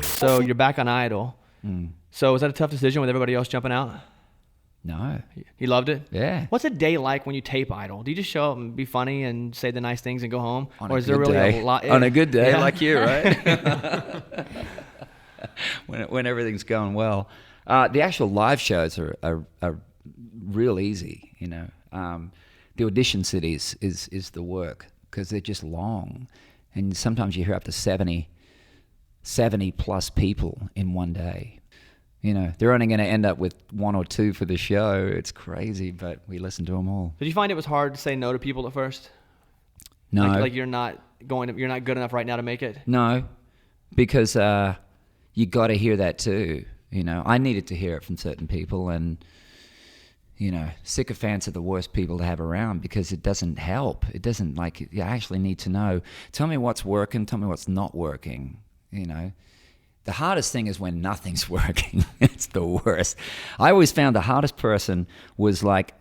So you're back on Idol. So was that a tough decision with everybody else jumping out? No. You loved it? Yeah. What's a day like when you tape Idol? Do you just show up and be funny and say the nice things and go home? On or a is there good really day. a lot? On a good day, Yeah. like you, right? when everything's going well. The actual live shows are real easy, you know. The audition cities is the work because they're just long. And sometimes you hear up to 70 plus people in one day. You know, they're only going to end up with one or two for the show. It's crazy, but we listen to them all. Did you find it was hard to say no to people at first? No. Like you're not good enough right now to make it? No, because you got to hear that too. You know, I needed to hear it from certain people, and you know, sycophants are the worst people to have around because it doesn't help. It doesn't, like, you actually need to know. Tell me what's working. Tell me what's not working. You know, the hardest thing is when nothing's working. It's the worst. I always found the hardest person was like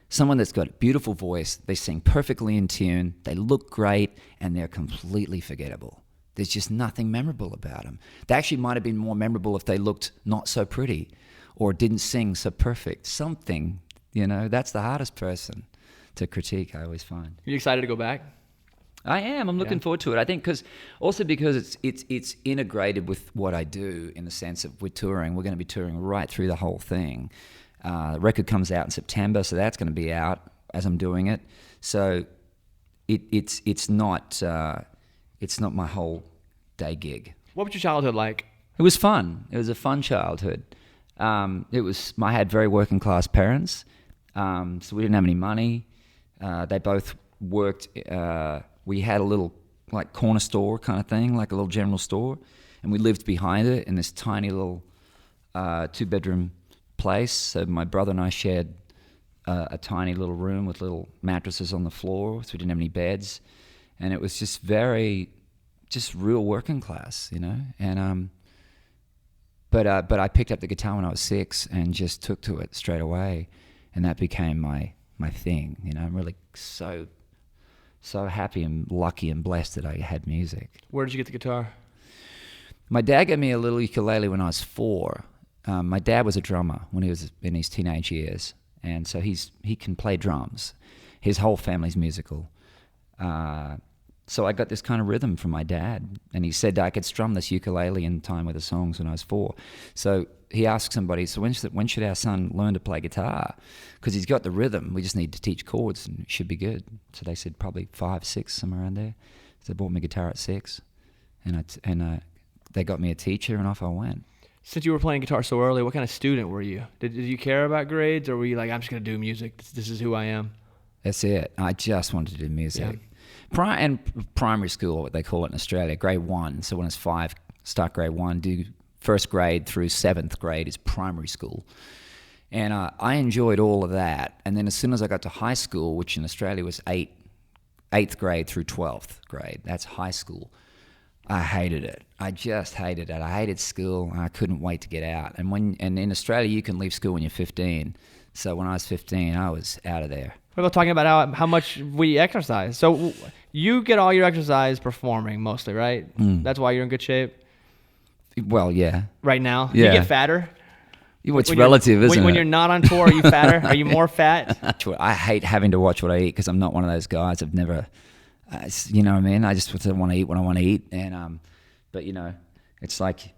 someone that's got a beautiful voice. They sing perfectly in tune. They look great, and they're completely forgettable. There's just nothing memorable about them. They actually might have been more memorable if they looked not so pretty or didn't sing so perfect. Something, you know, that's the hardest person to critique, I always find. Are you excited to go back? I am. I'm looking forward to it. I think because it's integrated with what I do in the sense of we're touring. We're going to be touring right through the whole thing. The record comes out in September, so that's going to be out as I'm doing it. So it's not my whole day gig. What was your childhood like? It was fun. It was a fun childhood. I had very working class parents, so we didn't have any money. They both worked. We had a little like corner store kind of thing, like a little general store, and we lived behind it in this tiny little 2-bedroom place. So my brother and I shared a tiny little room with little mattresses on the floor, so we didn't have any beds, and it was just real working class, you know. And but I picked up the guitar when I was 6 and just took to it straight away, and that became my thing. You know, I'm really so happy and lucky and blessed that I had music. Where did you get the guitar? My dad gave me a little ukulele when I was 4. My dad was a drummer when he was in his teenage years, and so he can play drums. His whole family's musical. So I got this kind of rhythm from my dad, and he said I could strum this ukulele in time with the songs when I was 4. So he asked somebody, so when should our son learn to play guitar? Because he's got the rhythm. We just need to teach chords, and it should be good. So they said probably 5, 6, somewhere around there. So they bought me a guitar at 6, and they got me a teacher, and off I went. Since you were playing guitar so early, what kind of student were you? Did you care about grades, or were you like, I'm just going to do music, this is who I am? That's it. I just wanted to do music. Yeah. Primary school, what they call it in Australia, grade 1. So when it's 5, start grade 1, do first grade through 7th grade is primary school. And I enjoyed all of that. And then as soon as I got to high school, which in Australia was 8th grade through 12th grade, that's high school, I hated it. I just hated it. I hated school. I couldn't wait to get out. And in Australia, you can leave school when you're 15. So when I was 15, I was out of there. What about talking about how much we exercise? So you get all your exercise performing mostly, right? That's why you're in good shape? Well, yeah. Right now? Yeah. You get fatter? It's relative, isn't it? When you're not on tour, are you fatter? Are you more fat? I hate having to watch what I eat because I'm not one of those guys. I've never, you know what I mean? I just want to eat what I want to eat. And but, you know, it's like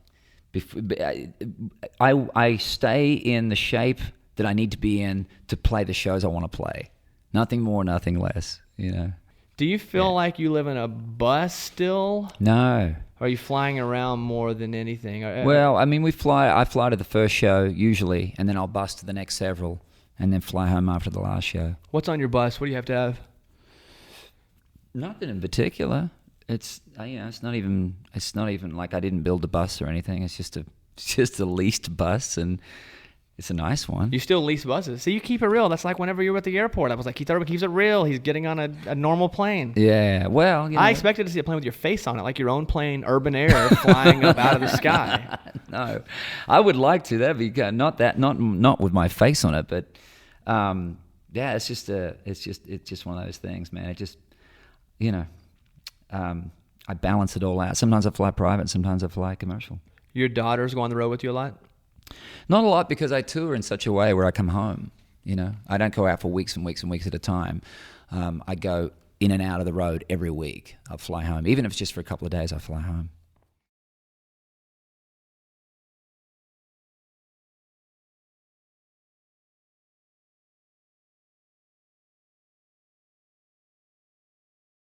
I stay in the shape that I need to be in to play the shows I want to play. Nothing more, nothing less, you know. Do you feel like you live in a bus still? No. Or are you flying around more than anything? Well, I mean, I fly to the first show usually, and then I'll bus to the next several, and then fly home after the last show. What's on your bus? What do you have to have? Nothing in particular. It's not even like I didn't build a bus or anything. It's just a leased bus, and it's a nice one. You still lease buses. So you keep it real. That's like whenever you're at the airport. I was like, Keith Urban keeps it real. He's getting on a normal plane. Yeah, well, you know. I expected to see a plane with your face on it, like your own plane, Urban Air, flying up out of the sky. No, I would like to. That'd be good. Not with my face on it, but yeah, it's just one of those things, man. It just, you know, I balance it all out. Sometimes I fly private, sometimes I fly commercial. Your daughters go on the road with you a lot? Not a lot, because I tour in such a way where I come home. You know, I don't go out for weeks and weeks and weeks at a time. I go in and out of the road every week. I'll fly home. Even if it's just for a couple of days, I fly home.